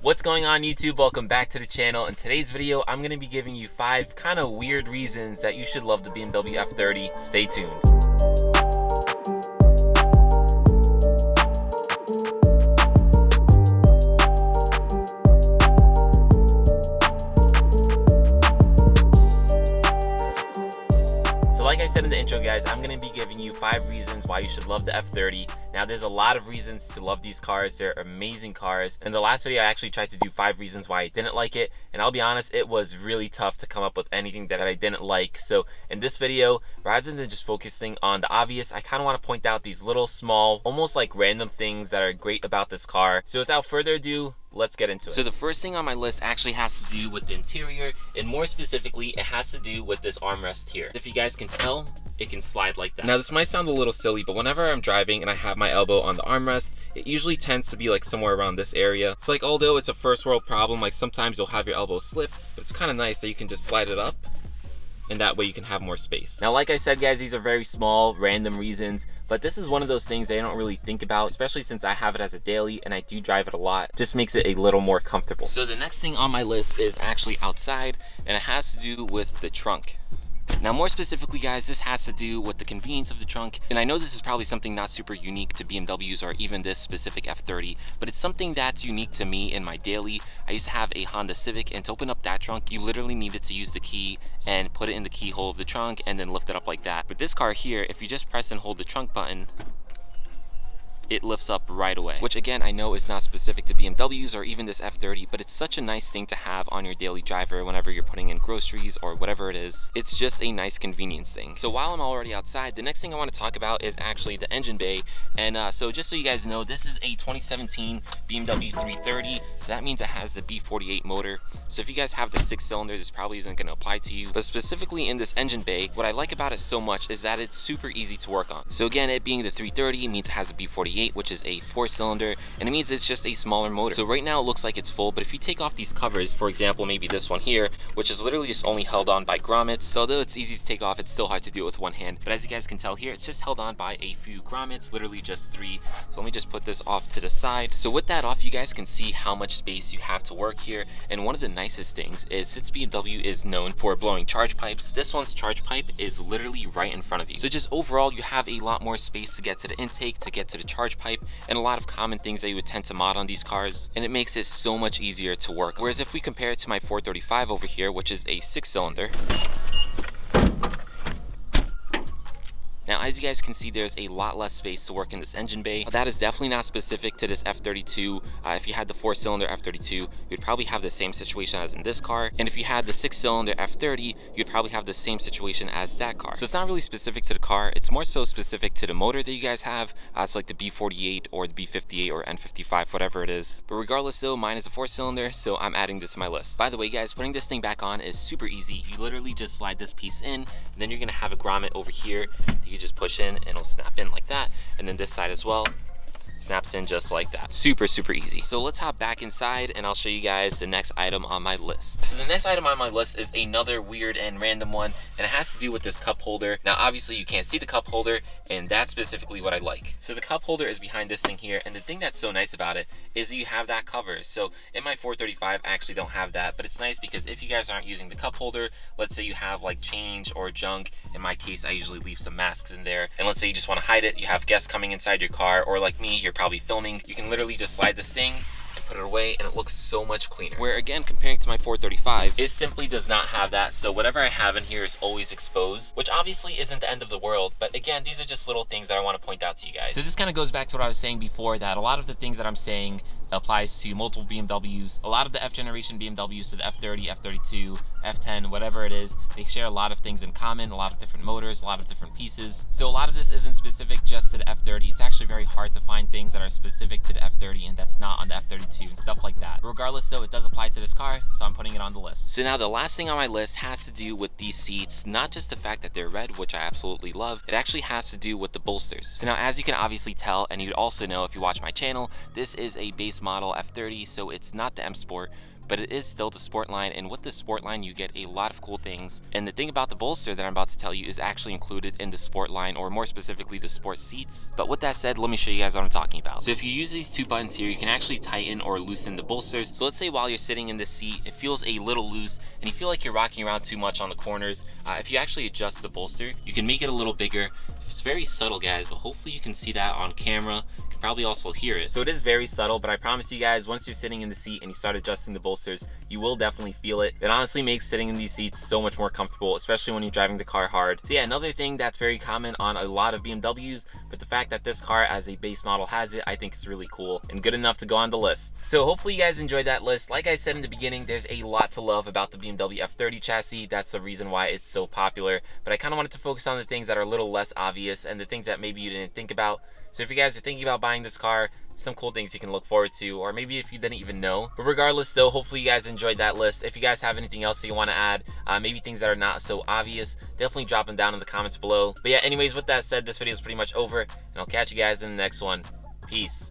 What's going on YouTube? Welcome back to the channel. In today's video, I'm going to be giving you 5 kind of weird reasons that you should love the BMW F30. Stay tuned. Like I said in the intro, guys, I'm going to be giving you 5 reasons why you should love the F30. Now, there's a lot of reasons to love these cars. They're amazing cars. In the last video, I actually tried to do 5 reasons why I didn't like it. And I'll be honest, it was really tough to come up with anything that I didn't like. So in this video, rather than just focusing on the obvious, I kind of want to point out these little small, almost like random things that are great about this car. So without further ado, let's get into it. So the first thing on my list actually has to do with the interior, and more specifically, it has to do with this armrest here. If you guys can tell, it can slide like that. Now this might sound a little silly, but whenever I'm driving and I have my elbow on the armrest, it usually tends to be like somewhere around this area. It's like, although it's a first world problem, like sometimes you'll have your elbow slip, but it's kind of nice that you can just slide it up, and that way you can have more space. Now, like I said, guys, these are very small, random reasons, but this is one of those things I don't really think about, especially since I have it as a daily and I do drive it a lot. Just makes it a little more comfortable. So the next thing on my list is actually outside, and it has to do with the trunk. Now, more specifically, guys, this has to do with the convenience of the trunk. And I know this is probably something not super unique to BMWs or even this specific F30, but it's something that's unique to me in my daily. I used to have a Honda Civic, and to open up that trunk, you literally needed to use the key and put it in the keyhole of the trunk and then lift it up like that. But this car here, if you just press and hold the trunk button, it lifts up right away, which again, I know is not specific to BMWs or even this F30, but it's such a nice thing to have on your daily driver whenever you're putting in groceries or whatever it is. It's just a nice convenience thing. So while I'm already outside, the next thing I want to talk about is actually the engine bay. And so just so you guys know, this is a 2017 BMW 330, so that means it has the B48 motor. So if you guys have the 6-cylinder, this probably isn't going to apply to you, but specifically in this engine bay, what I like about it so much is that it's super easy to work on. So again, it being the 330 means it has a B48, which is a 4-cylinder, and it means it's just a smaller motor. So right now it looks like it's full, but if you take off these covers, for example, maybe this one here, which is literally just only held on by grommets, so although it's easy to take off, it's still hard to do it with one hand. But as you guys can tell here, it's just held on by a few grommets, literally just 3. So let me just put this off to the side. So with that off, you guys can see how much space you have to work here. And one of the nicest things is, since BMW is known for blowing charge pipes, this one's charge pipe is literally right in front of you. So just overall, you have a lot more space to get to the intake, to get to the charge pipe, and a lot of common things that you would tend to mod on these cars, and it makes it so much easier to work. Whereas if we compare it to my 435 over here, which is a 6-cylinder, now, as you guys can see, there's a lot less space to work in this engine bay. That is definitely not specific to this F32. If you had the 4-cylinder F32, you'd probably have the same situation as in this car. And if you had the 6-cylinder F30, you'd probably have the same situation as that car. So it's not really specific to the car. It's more so specific to the motor that you guys have. So like the B48 or the B58 or N55, whatever it is. But regardless though, mine is a 4-cylinder, so I'm adding this to my list. By the way, guys, putting this thing back on is super easy. You literally just slide this piece in, and then you're gonna have a grommet over here. You just push in and it'll snap in like that, and then this side as well snaps in just like that. Super easy. So let's hop back inside and I'll show you guys the next item on my list. So the next item on my list is another weird and random one, and it has to do with this cup holder. Now obviously you can't see the cup holder, and that's specifically what I like. So the cup holder is behind this thing here, and the thing that's so nice about it is you have that cover. So in my 435 I actually don't have that, but it's nice because if you guys aren't using the cup holder, let's say you have like change or junk, in my case I usually leave some masks in there, and let's say you just want to hide it, you have guests coming inside your car, or like me, you're probably filming, you can literally just slide this thing and put it away, and it looks so much cleaner. Where again, comparing to my 435, it simply does not have that. So whatever I have in here is always exposed, which obviously isn't the end of the world, but again, these are just little things that I want to point out to you guys. So this kind of goes back to what I was saying before, that a lot of the things that I'm saying applies to multiple BMWs. A lot of the F generation BMWs, so the F30, F32, F10, whatever it is, they share a lot of things in common, a lot of different motors, a lot of different pieces. So a lot of this isn't specific just to the F30. It's actually very hard to find things that are specific to the F30 and that's not on the F32 and stuff like that. Regardless though, it does apply to this car, so I'm putting it on the list. So now the last thing on my list has to do with these seats. Not just the fact that they're red, which I absolutely love, it actually has to do with the bolsters. So now, as you can obviously tell, and you'd also know if you watch my channel, this is a base model F30, so it's not the M Sport, but it is still the sport line, and with the sport line you get a lot of cool things. And the thing about the bolster that I'm about to tell you is actually included in the sport line, or more specifically the sport seats. But with that said, let me show you guys what I'm talking about. So if you use these 2 buttons here, you can actually tighten or loosen the bolsters. So let's say while you're sitting in the seat, it feels a little loose and you feel like you're rocking around too much on the corners. If you actually adjust the bolster, you can make it a little bigger. It's very subtle, guys, but hopefully you can see that on camera. You can probably also hear it. So it is very subtle, but I promise you guys, once you're sitting in the seat and you start adjusting the bolsters, you will definitely feel it. It honestly makes sitting in these seats so much more comfortable, especially when you're driving the car hard. So yeah, another thing that's very common on a lot of BMWs, but the fact that this car as a base model has it, I think is really cool and good enough to go on the list. So hopefully you guys enjoyed that list. Like I said in the beginning, there's a lot to love about the BMW F30 chassis. That's the reason why it's so popular, but I kind of wanted to focus on the things that are a little less obvious and the things that maybe you didn't think about. So if you guys are thinking about buying this car, some cool things you can look forward to, or maybe if you didn't even know. But regardless though, hopefully you guys enjoyed that list. If you guys have anything else that you want to add, maybe things that are not so obvious, definitely drop them down in the comments below. But yeah, anyways, with that said, this video is pretty much over, and I'll catch you guys in the next one. Peace.